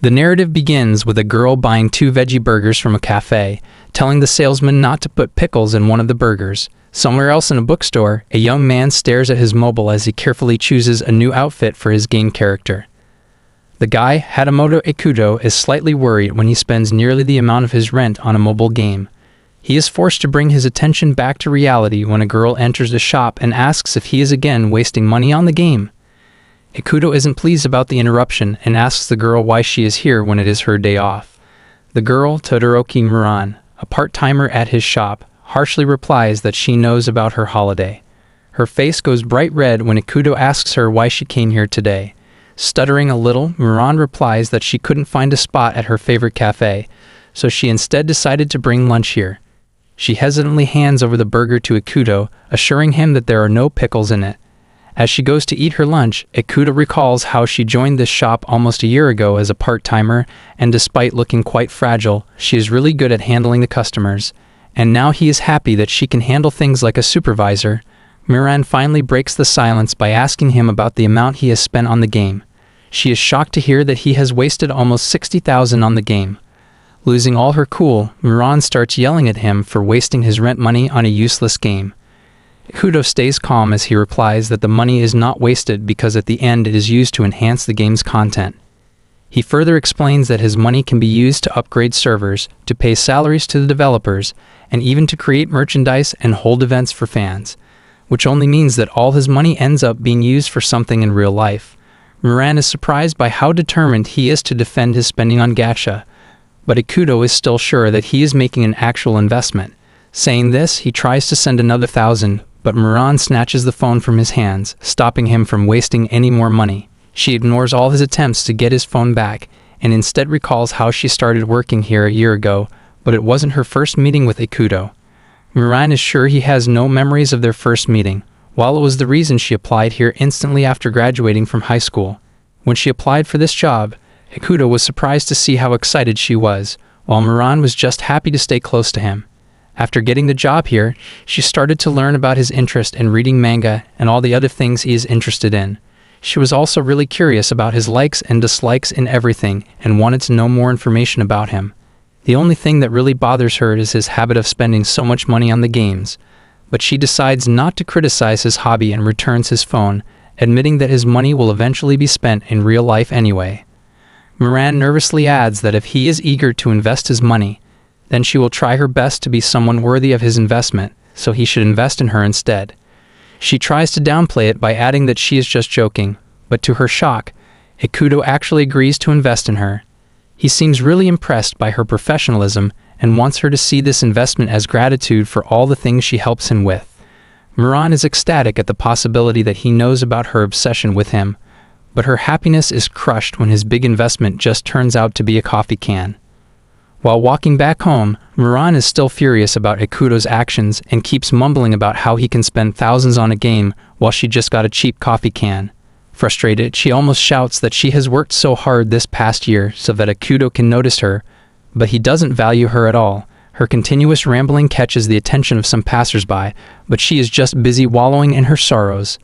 The narrative begins with a girl buying 2 veggie burgers from a cafe, telling the salesman not to put pickles in one of the burgers. Somewhere else in a bookstore, a young man stares at his mobile as he carefully chooses a new outfit for his game character. The guy, Hatamoto Ikuto, is slightly worried when he spends nearly the amount of his rent on a mobile game. He is forced to bring his attention back to reality when a girl enters the shop and asks if he is again wasting money on the game. Ikuto isn't pleased about the interruption and asks the girl why she is here when it is her day off. The girl, Todoroki Muran, a part-timer at his shop, harshly replies that she knows about her holiday. Her face goes bright red when Ikuto asks her why she came here today. Stuttering a little, Muran replies that she couldn't find a spot at her favorite cafe, so she instead decided to bring lunch here. She hesitantly hands over the burger to Ikuto, assuring him that there are no pickles in it. As she goes to eat her lunch, Ikuto recalls how she joined this shop almost a year ago as a part-timer, and despite looking quite fragile, she is really good at handling the customers. And now he is happy that she can handle things like a supervisor. Muran finally breaks the silence by asking him about the amount he has spent on the game. She is shocked to hear that he has wasted almost 60,000 on the game. Losing all her cool, Muran starts yelling at him for wasting his rent money on a useless game. Ikuto stays calm as he replies that the money is not wasted because at the end it is used to enhance the game's content. He further explains that his money can be used to upgrade servers, to pay salaries to the developers, and even to create merchandise and hold events for fans, which only means that all his money ends up being used for something in real life. Muran is surprised by how determined he is to defend his spending on gacha, but Ikuto is still sure that he is making an actual investment. Saying this, he tries to send another 1,000, but Muran snatches the phone from his hands, stopping him from wasting any more money. She ignores all his attempts to get his phone back, and instead recalls how she started working here a year ago, but it wasn't her first meeting with Ikuto. Muran is sure he has no memories of their first meeting, while it was the reason she applied here instantly after graduating from high school. When she applied for this job, Ikuto was surprised to see how excited she was, while Muran was just happy to stay close to him. After getting the job here, she started to learn about his interest in reading manga and all the other things he is interested in. She was also really curious about his likes and dislikes in everything and wanted to know more information about him. The only thing that really bothers her is his habit of spending so much money on the games, but she decides not to criticize his hobby and returns his phone, admitting that his money will eventually be spent in real life anyway. Muran nervously adds that if he is eager to invest his money, then she will try her best to be someone worthy of his investment, so he should invest in her instead. She tries to downplay it by adding that she is just joking, but to her shock, Ikuto actually agrees to invest in her. He seems really impressed by her professionalism and wants her to see this investment as gratitude for all the things she helps him with. Muran is ecstatic at the possibility that he knows about her obsession with him, but her happiness is crushed when his big investment just turns out to be a coffee can. While walking back home, Muran is still furious about Ikuto's actions and keeps mumbling about how he can spend thousands on a game while she just got a cheap coffee can. Frustrated, she almost shouts that she has worked so hard this past year so that Ikuto can notice her, but he doesn't value her at all. Her continuous rambling catches the attention of some passersby, but she is just busy wallowing in her sorrows.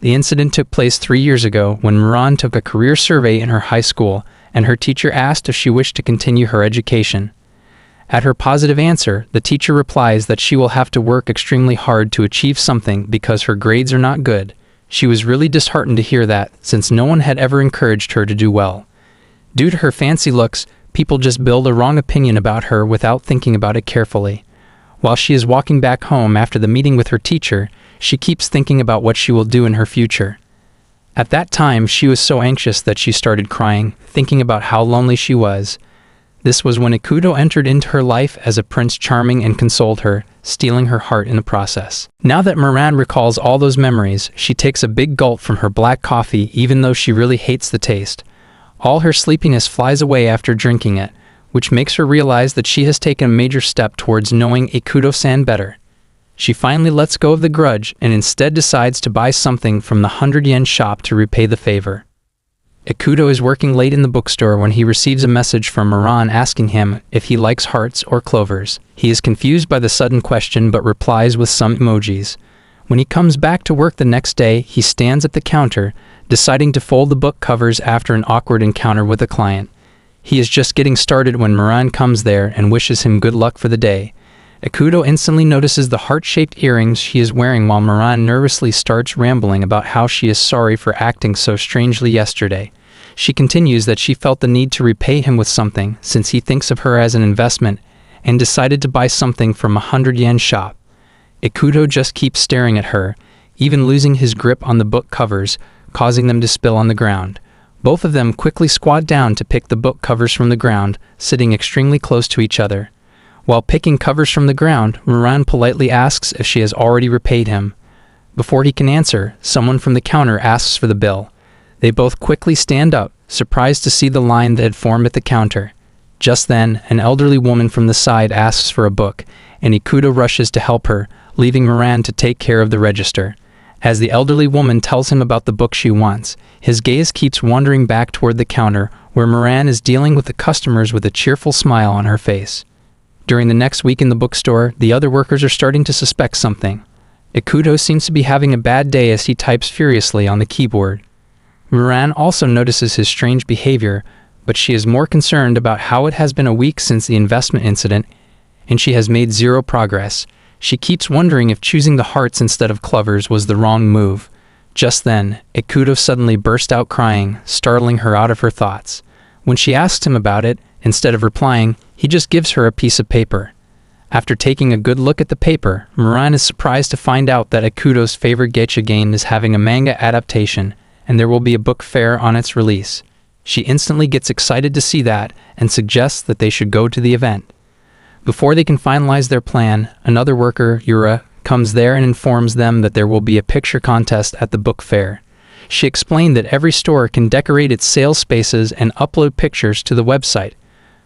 The incident took place 3 years ago when Muran took a career survey in her high school, and her teacher asked if she wished to continue her education. At her positive answer, the teacher replies that she will have to work extremely hard to achieve something because her grades are not good. She was really disheartened to hear that, since no one had ever encouraged her to do well. Due to her fancy looks, people just build a wrong opinion about her without thinking about it carefully. While she is walking back home after the meeting with her teacher, she keeps thinking about what she will do in her future. At that time, she was so anxious that she started crying, thinking about how lonely she was. This was when Ikuto entered into her life as a Prince Charming and consoled her, stealing her heart in the process. Now that Muran recalls all those memories, she takes a big gulp from her black coffee even though she really hates the taste. All her sleepiness flies away after drinking it, which makes her realize that she has taken a major step towards knowing Ikuto-san better. She finally lets go of the grudge and instead decides to buy something from the 100-yen shop to repay the favor. Ikuto is working late in the bookstore when he receives a message from Muran asking him if he likes hearts or clovers. He is confused by the sudden question but replies with some emojis. When he comes back to work the next day, he stands at the counter, deciding to fold the book covers after an awkward encounter with a client. He is just getting started when Moran comes there and wishes him good luck for the day. Ikuto instantly notices the heart-shaped earrings she is wearing while Moran nervously starts rambling about how she is sorry for acting so strangely yesterday. She continues that she felt the need to repay him with something since he thinks of her as an investment and decided to buy something from a 100-yen shop. Ikuto just keeps staring at her, even losing his grip on the book covers, causing them to spill on the ground. Both of them quickly squat down to pick the book covers from the ground, sitting extremely close to each other. While picking covers from the ground, Moran politely asks if she has already repaid him. Before he can answer, someone from the counter asks for the bill. They both quickly stand up, surprised to see the line that had formed at the counter. Just then, an elderly woman from the side asks for a book, and Ikuto rushes to help her, leaving Moran to take care of the register. As the elderly woman tells him about the book she wants, his gaze keeps wandering back toward the counter, where Moran is dealing with the customers with a cheerful smile on her face. During the next week in the bookstore, the other workers are starting to suspect something. Ikuto seems to be having a bad day as he types furiously on the keyboard. Moran also notices his strange behavior, but she is more concerned about how it has been a week since the investment incident, and she has made zero progress. She keeps wondering if choosing the hearts instead of clovers was the wrong move. Just then, Ikuto suddenly burst out crying, startling her out of her thoughts. When she asks him about it, instead of replying, he just gives her a piece of paper. After taking a good look at the paper, Moran is surprised to find out that Ikuto's favorite gacha game is having a manga adaptation, and there will be a book fair on its release. She instantly gets excited to see that, and suggests that they should go to the event. Before they can finalize their plan, another worker, Yura, comes there and informs them that there will be a picture contest at the book fair. She explained that every store can decorate its sales spaces and upload pictures to the website,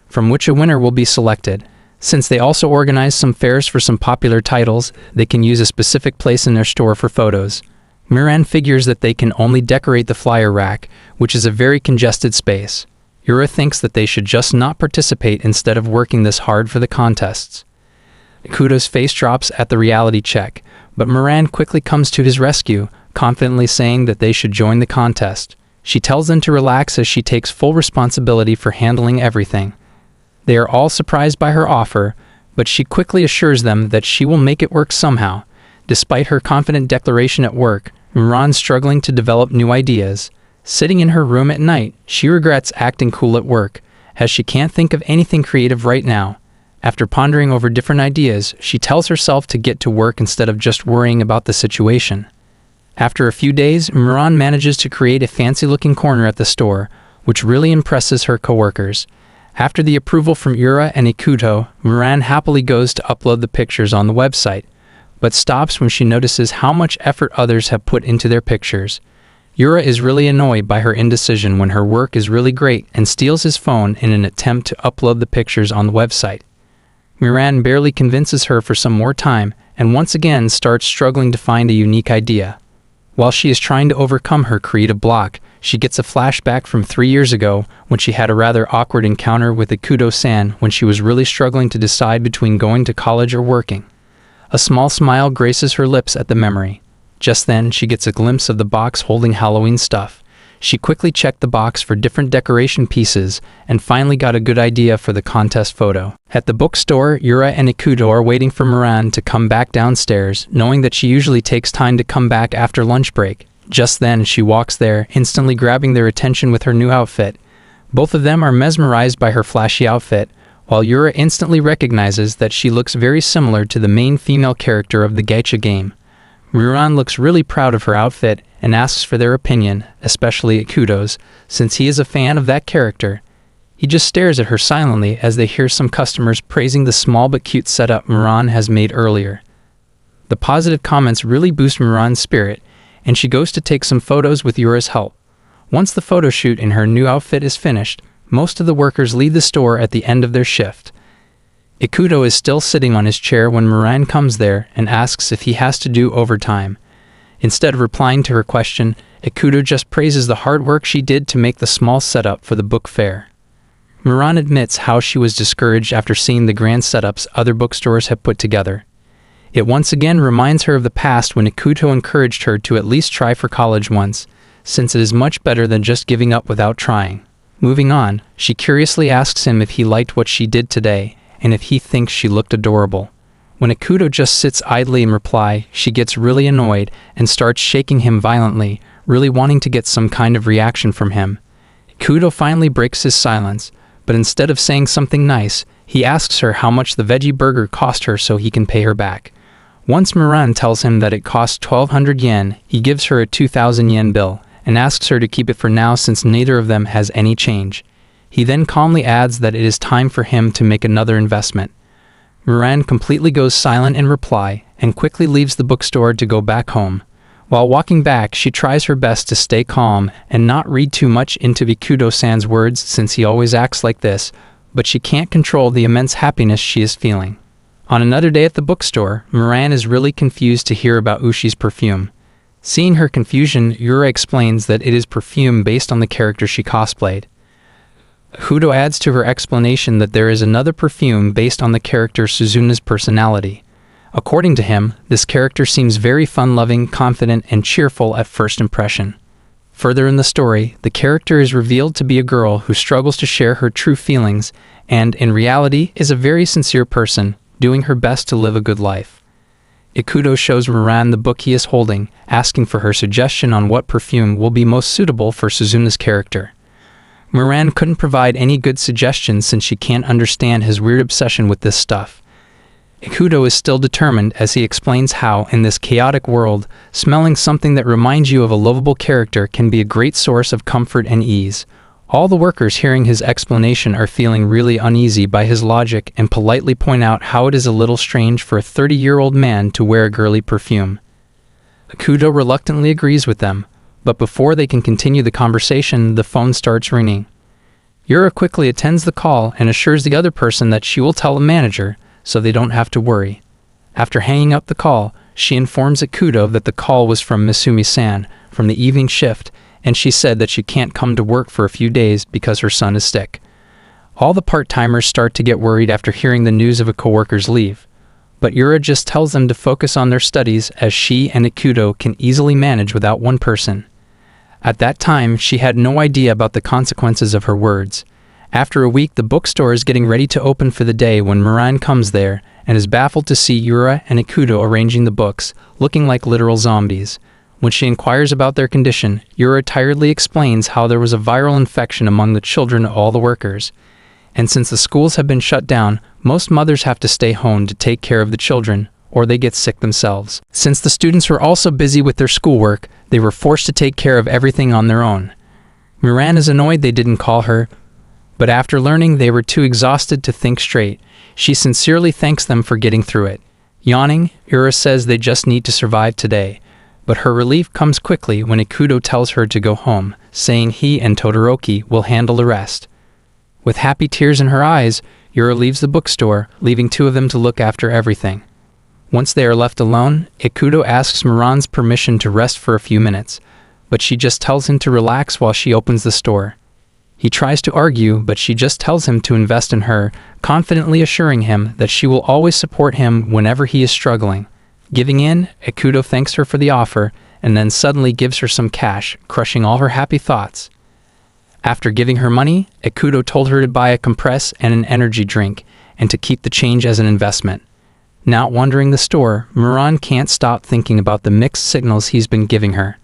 from which a winner will be selected. Since they also organize some fairs for some popular titles, they can use a specific place in their store for photos. Moran figures that they can only decorate the flyer rack, which is a very congested space. Yura thinks that they should just not participate instead of working this hard for the contests. Ikuto's face drops at the reality check, but Moran quickly comes to his rescue, confidently saying that they should join the contest. She tells them to relax as she takes full responsibility for handling everything. They are all surprised by her offer, but she quickly assures them that she will make it work somehow. Despite her confident declaration at work, Moran struggling to develop new ideas. Sitting in her room at night, she regrets acting cool at work, as she can't think of anything creative right now. After pondering over different ideas, she tells herself to get to work instead of just worrying about the situation. After a few days, Moran manages to create a fancy-looking corner at the store, which really impresses her coworkers. After the approval from Yura and Ikuto, Moran happily goes to upload the pictures on the website, but stops when she notices how much effort others have put into their pictures. Yura is really annoyed by her indecision when her work is really great and steals his phone in an attempt to upload the pictures on the website. Moran barely convinces her for some more time and once again starts struggling to find a unique idea. While she is trying to overcome her creative block, she gets a flashback from 3 years ago when she had a rather awkward encounter with Ikuto-san when she was really struggling to decide between going to college or working. A small smile graces her lips at the memory. Just then, she gets a glimpse of the box holding Halloween stuff. She quickly checked the box for different decoration pieces and finally got a good idea for the contest photo. At the bookstore, Yura and Ikuto are waiting for Moran to come back downstairs, knowing that she usually takes time to come back after lunch break. Just then, she walks there, instantly grabbing their attention with her new outfit. Both of them are mesmerized by her flashy outfit, while Yura instantly recognizes that she looks very similar to the main female character of the gacha game. Moran looks really proud of her outfit and asks for their opinion, especially Ikuto's, since he is a fan of that character. He just stares at her silently as they hear some customers praising the small but cute setup Moran has made earlier. The positive comments really boost Moran's spirit, and she goes to take some photos with Yura's help. Once the photo shoot in her new outfit is finished, most of the workers leave the store at the end of their shift. Ikuto is still sitting on his chair when Moran comes there and asks if he has to do overtime. Instead of replying to her question, Ikuto just praises the hard work she did to make the small setup for the book fair. Moran admits how she was discouraged after seeing the grand setups other bookstores have put together. It once again reminds her of the past when Ikuto encouraged her to at least try for college once, since it is much better than just giving up without trying. Moving on, she curiously asks him if he liked what she did today, and if he thinks she looked adorable. When Ikuto just sits idly in reply, she gets really annoyed and starts shaking him violently, really wanting to get some kind of reaction from him. Ikuto finally breaks his silence, but instead of saying something nice, he asks her how much the veggie burger cost her so he can pay her back. Once Miran tells him that it cost 1,200 yen, he gives her a 2,000 yen bill, and asks her to keep it for now since neither of them has any change. He then calmly adds that it is time for him to make another investment. Miran completely goes silent in reply, and quickly leaves the bookstore to go back home. While walking back, she tries her best to stay calm and not read too much into Ikuto-san's words since he always acts like this, but she can't control the immense happiness she is feeling. On another day at the bookstore, Miran is really confused to hear about Ushi's perfume. Seeing her confusion, Yura explains that it is perfume based on the character she cosplayed. Ikuto adds to her explanation that there is another perfume based on the character Suzuna's personality. According to him, this character seems very fun-loving, confident, and cheerful at first impression. Further in the story, the character is revealed to be a girl who struggles to share her true feelings and, in reality, is a very sincere person, doing her best to live a good life. Ikuto shows Miran the book he is holding, asking for her suggestion on what perfume will be most suitable for Suzuna's character. Miran couldn't provide any good suggestions since she can't understand his weird obsession with this stuff. Ikuto is still determined as he explains how, in this chaotic world, smelling something that reminds you of a lovable character can be a great source of comfort and ease. All the workers hearing his explanation are feeling really uneasy by his logic and politely point out how it is a little strange for a 30-year-old man to wear a girly perfume. Ikuto reluctantly agrees with them, but before they can continue the conversation, the phone starts ringing. Yura quickly attends the call and assures the other person that she will tell the manager, so they don't have to worry. After hanging up the call, she informs Ikuto that the call was from Misumi-san, from the evening shift, and she said that she can't come to work for a few days because her son is sick. All the part-timers start to get worried after hearing the news of a coworker's leave, but Yura just tells them to focus on their studies as she and Ikuto can easily manage without one person. At that time, she had no idea about the consequences of her words. After a week, the bookstore is getting ready to open for the day when Miran comes there and is baffled to see Yura and Ikuto arranging the books, looking like literal zombies. When she inquires about their condition, Yura tiredly explains how there was a viral infection among the children of all the workers. And since the schools have been shut down, most mothers have to stay home to take care of the children, or they get sick themselves. Since the students were also busy with their schoolwork, they were forced to take care of everything on their own. Miran is annoyed they didn't call her, but after learning they were too exhausted to think straight, she sincerely thanks them for getting through it. Yawning, Yura says they just need to survive today, but her relief comes quickly when Ikuto tells her to go home, saying he and Todoroki will handle the rest. With happy tears in her eyes, Yura leaves the bookstore, leaving two of them to look after everything. Once they are left alone, Ikuto asks Miran's permission to rest for a few minutes, but she just tells him to relax while she opens the store. He tries to argue, but she just tells him to invest in her, confidently assuring him that she will always support him whenever he is struggling. Giving in, Ikuto thanks her for the offer, and then suddenly gives her some cash, crushing all her happy thoughts. After giving her money, Ikuto told her to buy a compress and an energy drink, and to keep the change as an investment. Not wandering the store, Miran can't stop thinking about the mixed signals he's been giving her.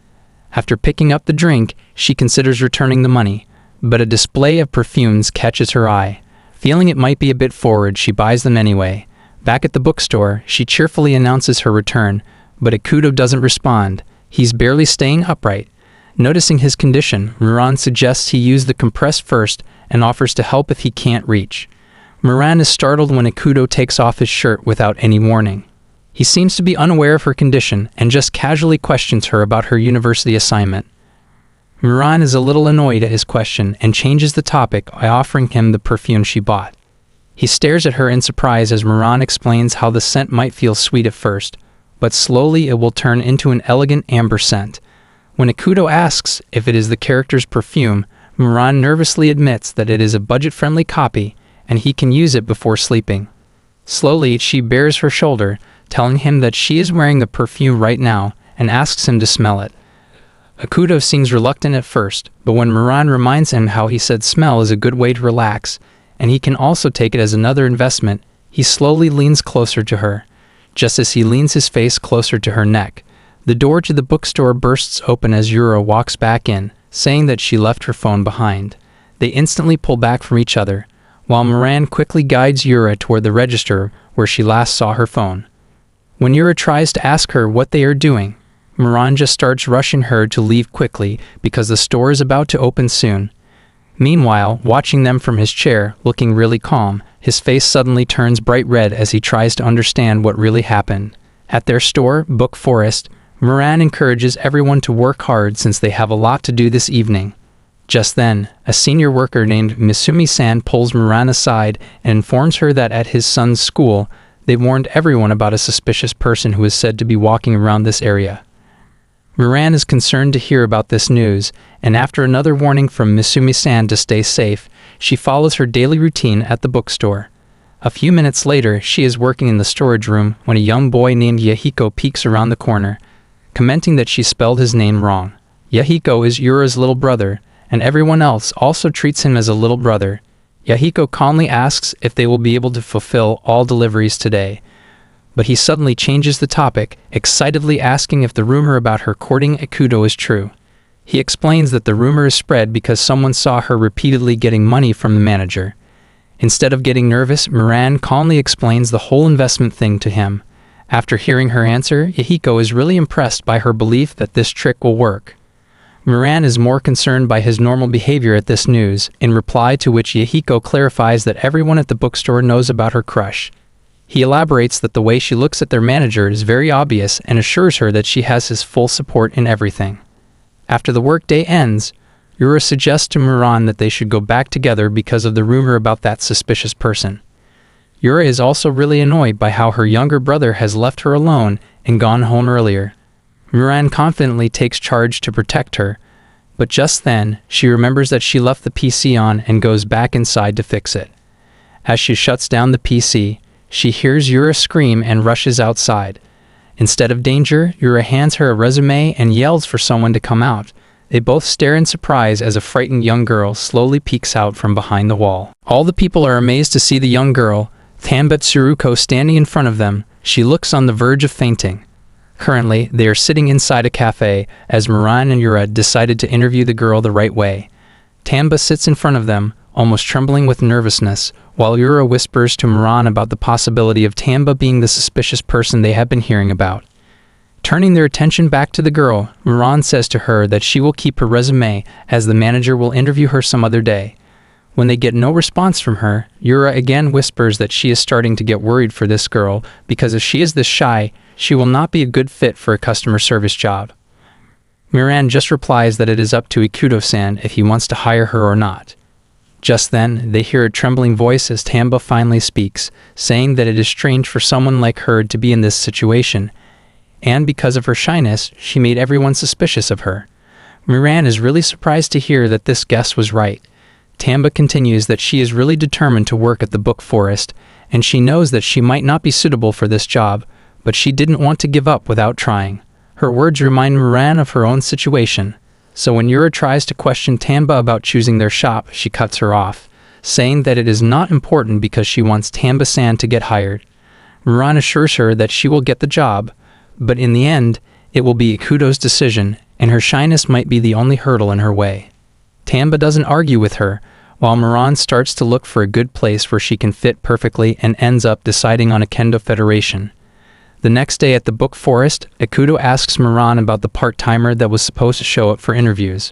After picking up the drink, she considers returning the money, but a display of perfumes catches her eye. Feeling it might be a bit forward, she buys them anyway. Back at the bookstore, she cheerfully announces her return, but Ikuto doesn't respond. He's barely staying upright. Noticing his condition, Miran suggests he use the compress first and offers to help if he can't reach. Miran is startled when Ikuto takes off his shirt without any warning. He seems to be unaware of her condition and just casually questions her about her university assignment. Miran is a little annoyed at his question and changes the topic by offering him the perfume she bought. He stares at her in surprise as Miran explains how the scent might feel sweet at first, but slowly it will turn into an elegant amber scent. When Ikuto asks if it is the character's perfume, Miran nervously admits that it is a budget-friendly copy and he can use it before sleeping. Slowly, she bares her shoulder, telling him that she is wearing the perfume right now and asks him to smell it. Akuto seems reluctant at first, but when Moran reminds him how he said smell is a good way to relax, and he can also take it as another investment, he slowly leans closer to her. Just as he leans his face closer to her neck, the door to the bookstore bursts open as Yura walks back in, saying that she left her phone behind. They instantly pull back from each other, while Moran quickly guides Yura toward the register where she last saw her phone. When Yura tries to ask her what they are doing, Moran just starts rushing her to leave quickly because the store is about to open soon. Meanwhile, watching them from his chair, looking really calm, his face suddenly turns bright red as he tries to understand what really happened. At their store, Book Forest, Moran encourages everyone to work hard since they have a lot to do this evening. Just then, a senior worker named Misumi-san pulls Moran aside and informs her that at his son's school, they've warned everyone about a suspicious person who is said to be walking around this area. Moran is concerned to hear about this news, and after another warning from Misumi-san to stay safe, she follows her daily routine at the bookstore. A few minutes later, she is working in the storage room when a young boy named Yahiko peeks around the corner, commenting that she spelled his name wrong. Yahiko is Yura's little brother, and everyone else also treats him as a little brother. Yahiko calmly asks if they will be able to fulfill all deliveries today, but he suddenly changes the topic, excitedly asking if the rumor about her courting Akuto is true. He explains that the rumor is spread because someone saw her repeatedly getting money from the manager. Instead of getting nervous, Moran calmly explains the whole investment thing to him. After hearing her answer, Yahiko is really impressed by her belief that this trick will work. Moran is more concerned by his normal behavior at this news, in reply to which Yahiko clarifies that everyone at the bookstore knows about her crush. He elaborates that the way she looks at their manager is very obvious and assures her that she has his full support in everything. After the workday ends, Yura suggests to Moran that they should go back together because of the rumor about that suspicious person. Yura is also really annoyed by how her younger brother has left her alone and gone home earlier. Moran confidently takes charge to protect her, but just then, she remembers that she left the PC on and goes back inside to fix it. As she shuts down the PC, she hears Yura scream and rushes outside. Instead of danger, Yura hands her a resume and yells for someone to come out. They both stare in surprise as a frightened young girl slowly peeks out from behind the wall. All the people are amazed to see the young girl, Tamba Tsuruko, standing in front of them. She looks on the verge of fainting. Currently, they are sitting inside a cafe as Moran and Yura decided to interview the girl the right way. Tamba sits in front of them, almost trembling with nervousness, while Yura whispers to Moran about the possibility of Tamba being the suspicious person they have been hearing about. Turning their attention back to the girl, Moran says to her that she will keep her resume as the manager will interview her some other day. When they get no response from her, Yura again whispers that she is starting to get worried for this girl because if she is this shy, she will not be a good fit for a customer service job. Moran just replies that it is up to Ikuto-san if he wants to hire her or not. Just then, they hear a trembling voice as Tamba finally speaks, saying that it is strange for someone like her to be in this situation, and because of her shyness, she made everyone suspicious of her. Moran is really surprised to hear that this guess was right. Tamba continues that she is really determined to work at the Book Forest, and she knows that she might not be suitable for this job, but she didn't want to give up without trying. Her words remind Moran of her own situation, so when Yura tries to question Tamba about choosing their shop, she cuts her off, saying that it is not important because she wants Tamba-san to get hired. Moran assures her that she will get the job, but in the end, it will be Ikuto's decision, and her shyness might be the only hurdle in her way. Tamba doesn't argue with her, while Moran starts to look for a good place where she can fit perfectly and ends up deciding on a Kendo Federation. The next day at the Book Forest, Ikuto asks Moran about the part-timer that was supposed to show up for interviews.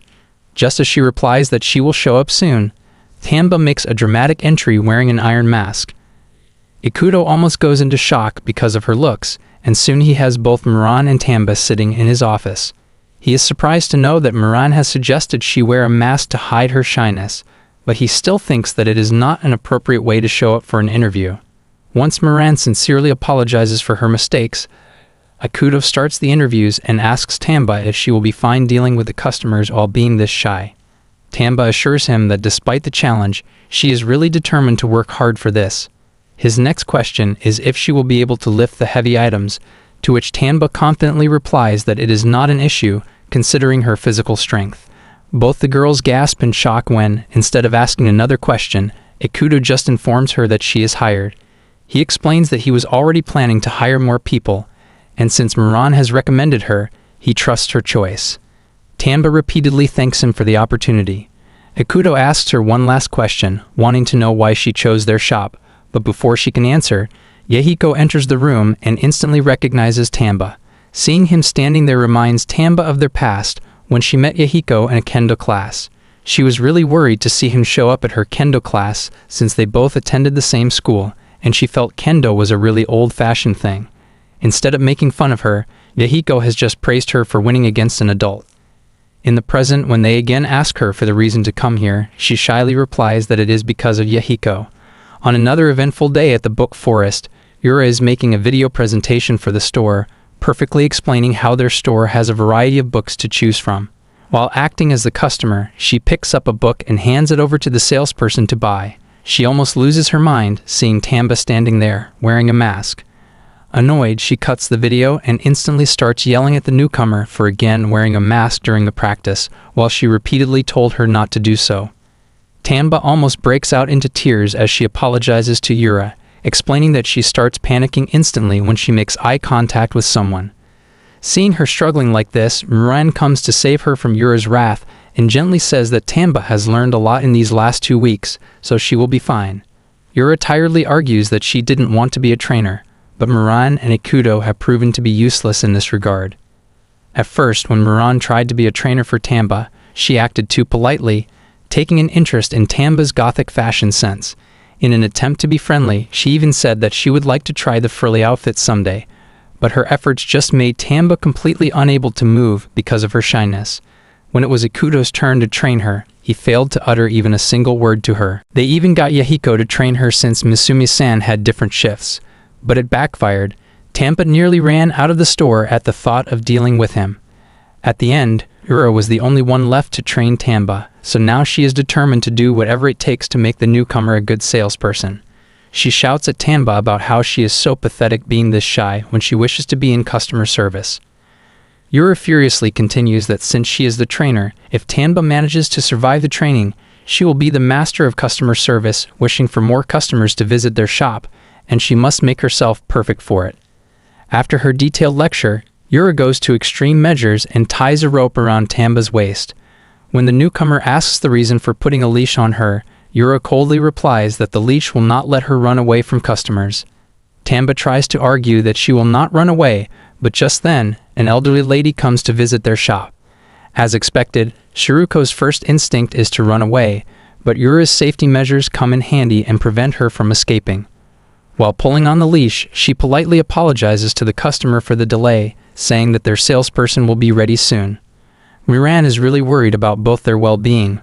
Just as she replies that she will show up soon, Tamba makes a dramatic entry wearing an iron mask. Ikuto almost goes into shock because of her looks, and soon he has both Moran and Tamba sitting in his office. He is surprised to know that Moran has suggested she wear a mask to hide her shyness, but he still thinks that it is not an appropriate way to show up for an interview. Once Moran sincerely apologizes for her mistakes, Ikuto starts the interviews and asks Tamba if she will be fine dealing with the customers while being this shy. Tamba assures him that despite the challenge, she is really determined to work hard for this. His next question is if she will be able to lift the heavy items, to which Tamba confidently replies that it is not an issue, considering her physical strength. Both the girls gasp in shock when, instead of asking another question, Ikuto just informs her that she is hired. He explains that he was already planning to hire more people, and since Moran has recommended her, he trusts her choice. Tamba repeatedly thanks him for the opportunity. Ikuto asks her one last question, wanting to know why she chose their shop, but before she can answer, Yahiko enters the room and instantly recognizes Tamba. Seeing him standing there reminds Tamba of their past when she met Yahiko in a kendo class. She was really worried to see him show up at her kendo class since they both attended the same school, and she felt kendo was a really old-fashioned thing. Instead of making fun of her, Yahiko has just praised her for winning against an adult. In the present, when they again ask her for the reason to come here, she shyly replies that it is because of Yahiko. On another eventful day at the book forest, Yura is making a video presentation for the store, perfectly explaining how their store has a variety of books to choose from. While acting as the customer, she picks up a book and hands it over to the salesperson to buy. She almost loses her mind seeing Tamba standing there, wearing a mask. Annoyed, she cuts the video and instantly starts yelling at the newcomer for again wearing a mask during the practice, while she repeatedly told her not to do so. Tamba almost breaks out into tears as she apologizes to Yura, explaining that she starts panicking instantly when she makes eye contact with someone. Seeing her struggling like this, Moran comes to save her from Yura's wrath and gently says that Tamba has learned a lot in these last 2 weeks, so she will be fine. Yura tiredly argues that she didn't want to be a trainer, but Moran and Ikuto have proven to be useless in this regard. At first, when Moran tried to be a trainer for Tamba, she acted too politely, taking an interest in Tamba's gothic fashion sense. In an attempt to be friendly, she even said that she would like to try the frilly outfit someday, but her efforts just made Tamba completely unable to move because of her shyness. When it was Ikuto's turn to train her, he failed to utter even a single word to her. They even got Yahiko to train her since Misumi-san had different shifts, but it backfired. Tamba nearly ran out of the store at the thought of dealing with him. At the end, Ura was the only one left to train Tamba, so now she is determined to do whatever it takes to make the newcomer a good salesperson. She shouts at Tamba about how she is so pathetic being this shy when she wishes to be in customer service. Ura furiously continues that since she is the trainer, if Tamba manages to survive the training, she will be the master of customer service, wishing for more customers to visit their shop, and she must make herself perfect for it. After her detailed lecture, Yura goes to extreme measures and ties a rope around Tamba's waist. When the newcomer asks the reason for putting a leash on her, Yura coldly replies that the leash will not let her run away from customers. Tamba tries to argue that she will not run away, but just then, an elderly lady comes to visit their shop. As expected, Shiruko's first instinct is to run away, but Yura's safety measures come in handy and prevent her from escaping. While pulling on the leash, she politely apologizes to the customer for the delay, saying that their salesperson will be ready soon. Moran is really worried about both their well-being,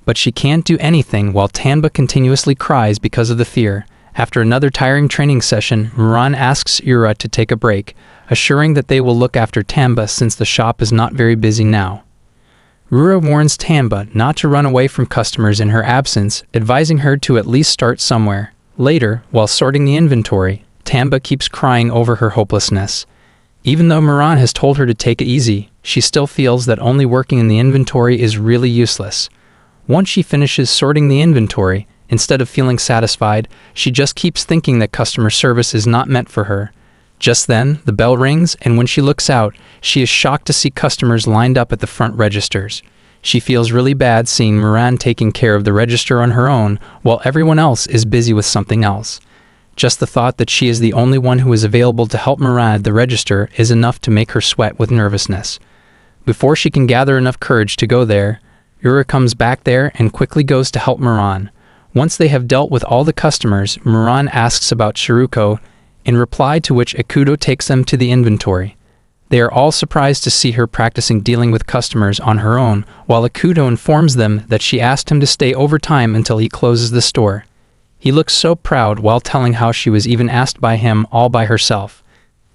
but she can't do anything while Tamba continuously cries because of the fear. After another tiring training session, Moran asks Yura to take a break, assuring that they will look after Tamba since the shop is not very busy now. Yura warns Tamba not to run away from customers in her absence, advising her to at least start somewhere. Later, while sorting the inventory, Tamba keeps crying over her hopelessness. Even though Moran has told her to take it easy, she still feels that only working in the inventory is really useless. Once she finishes sorting the inventory, instead of feeling satisfied, she just keeps thinking that customer service is not meant for her. Just then, the bell rings, and when she looks out, she is shocked to see customers lined up at the front registers. She feels really bad seeing Moran taking care of the register on her own while everyone else is busy with something else. Just the thought that she is the only one who is available to help Moran at the register is enough to make her sweat with nervousness. Before she can gather enough courage to go there, Yura comes back there and quickly goes to help Moran. Once they have dealt with all the customers, Moran asks about Shiruko, in reply to which Ikuto takes them to the inventory. They are all surprised to see her practicing dealing with customers on her own, while Ikuto informs them that she asked him to stay overtime until he closes the store. He looks so proud while telling how she was even asked by him all by herself.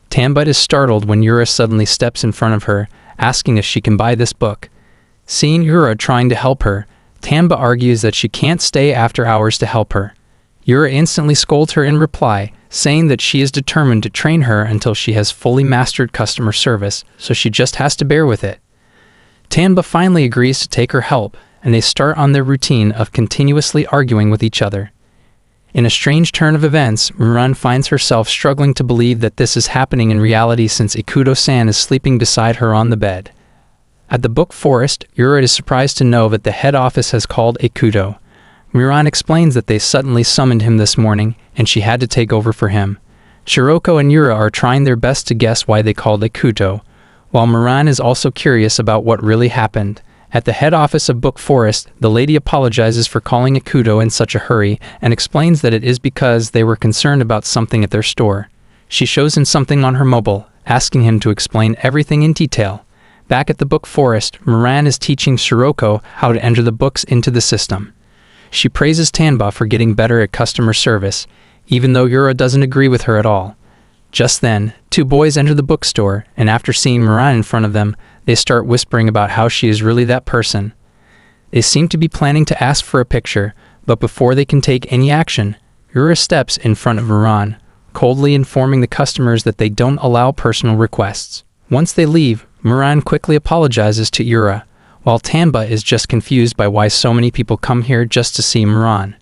Tamba is startled when Yura suddenly steps in front of her, asking if she can buy this book. Seeing Yura trying to help her, Tamba argues that she can't stay after hours to help her. Yura instantly scolds her in reply, saying that she is determined to train her until she has fully mastered customer service, so she just has to bear with it. Tanba finally agrees to take her help, and they start on their routine of continuously arguing with each other. In a strange turn of events, Muran finds herself struggling to believe that this is happening in reality since Ikuto-san is sleeping beside her on the bed. At the book forest, Yura is surprised to know that the head office has called Ikuto. Muran explains that they suddenly summoned him this morning, and she had to take over for him. Shiroko and Yura are trying their best to guess why they called Ikuto, while Muran is also curious about what really happened. At the head office of Book Forest, the lady apologizes for calling Ikuto in such a hurry and explains that it is because they were concerned about something at their store. She shows him something on her mobile, asking him to explain everything in detail. Back at the Book Forest, Muran is teaching Shiroko how to enter the books into the system. She praises Tanba for getting better at customer service, even though Yura doesn't agree with her at all. Just then, two boys enter the bookstore, and after seeing Muran in front of them, they start whispering about how she is really that person. They seem to be planning to ask for a picture, but before they can take any action, Yura steps in front of Muran, coldly informing the customers that they don't allow personal requests. Once they leave, Muran quickly apologizes to Yura, while Tanba is just confused by why so many people come here just to see Muran.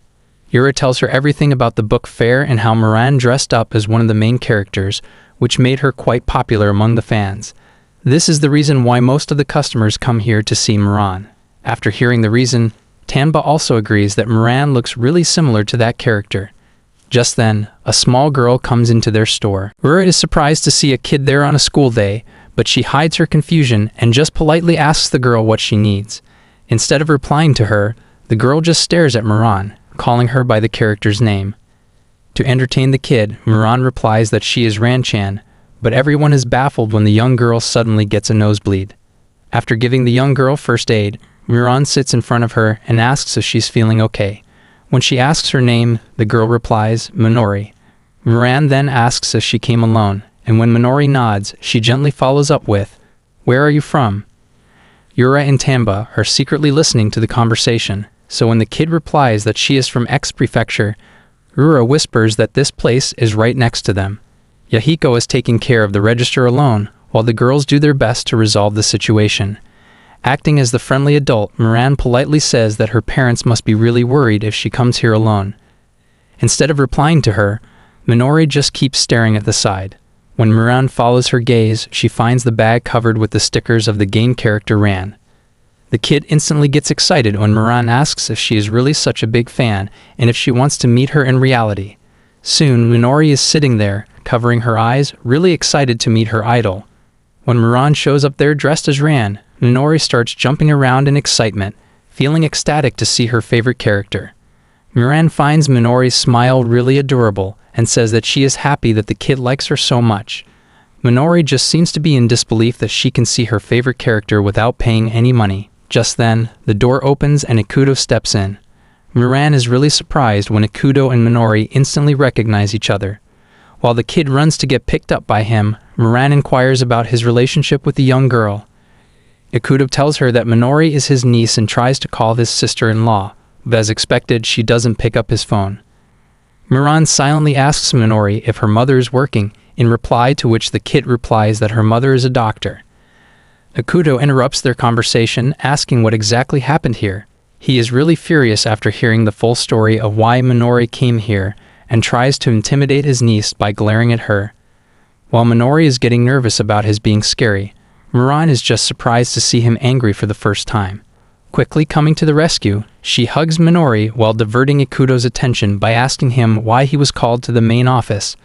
Yura tells her everything about the book fair and how Muran dressed up as one of the main characters, which made her quite popular among the fans. This is the reason why most of the customers come here to see Muran. After hearing the reason, Tanba also agrees that Muran looks really similar to that character. Just then, a small girl comes into their store. Yura is surprised to see a kid there on a school day, but she hides her confusion and just politely asks the girl what she needs. Instead of replying to her, the girl just stares at Muran, calling her by the character's name. To entertain the kid, Muran replies that she is Ran-chan, but everyone is baffled when the young girl suddenly gets a nosebleed. After giving the young girl first aid, Muran sits in front of her and asks if she's feeling okay. When she asks her name, the girl replies, Minori. Muran then asks if she came alone, and when Minori nods, she gently follows up with, "Where are you from?" Yura and Tanba are secretly listening to the conversation, so when the kid replies that she is from X prefecture, Yura whispers that this place is right next to them. Yahiko is taking care of the register alone, while the girls do their best to resolve the situation. Acting as the friendly adult, Muran politely says that her parents must be really worried if she comes here alone. Instead of replying to her, Minori just keeps staring at the side. When Muran follows her gaze, she finds the bag covered with the stickers of the game character Ran. The kid instantly gets excited when Muran asks if she is really such a big fan and if she wants to meet her in reality. Soon, Minori is sitting there, covering her eyes, really excited to meet her idol. When Muran shows up there dressed as Ran, Minori starts jumping around in excitement, feeling ecstatic to see her favorite character. Muran finds Minori's smile really adorable and says that she is happy that the kid likes her so much. Minori just seems to be in disbelief that she can see her favorite character without paying any money. Just then, the door opens and Ikuto steps in. Muran is really surprised when Ikuto and Minori instantly recognize each other. While the kid runs to get picked up by him, Muran inquires about his relationship with the young girl. Ikuto tells her that Minori is his niece and tries to call his sister-in-law, but as expected, she doesn't pick up his phone. Muran silently asks Minori if her mother is working, in reply to which the kid replies that her mother is a doctor. Ikuto interrupts their conversation, asking what exactly happened here. He is really furious after hearing the full story of why Minori came here, and tries to intimidate his niece by glaring at her. While Minori is getting nervous about his being scary, Muran is just surprised to see him angry for the first time. Quickly coming to the rescue, she hugs Minori while diverting Ikuto's attention by asking him why he was called to the main office.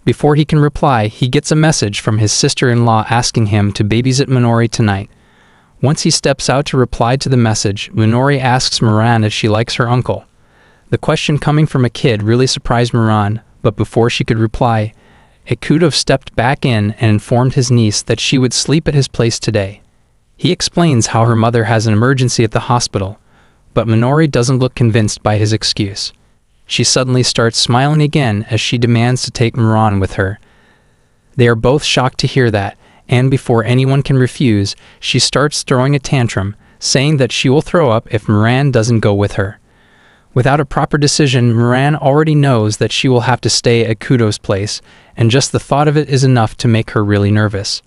Before he can reply, he gets a message from his sister-in-law asking him to babysit Minori tonight. Once he steps out to reply to the message, Minori asks Muran if she likes her uncle. The question coming from a kid really surprised Muran, but before she could reply, Ikuto stepped back in and informed his niece that she would sleep at his place today. He explains how her mother has an emergency at the hospital, but Minori doesn't look convinced by his excuse. She suddenly starts smiling again as she demands to take Muran with her. They are both shocked to hear that, and before anyone can refuse, she starts throwing a tantrum, saying that she will throw up if Muran doesn't go with her. Without a proper decision, Muran already knows that she will have to stay at Ikuto's place, and just the thought of it is enough to make her really nervous.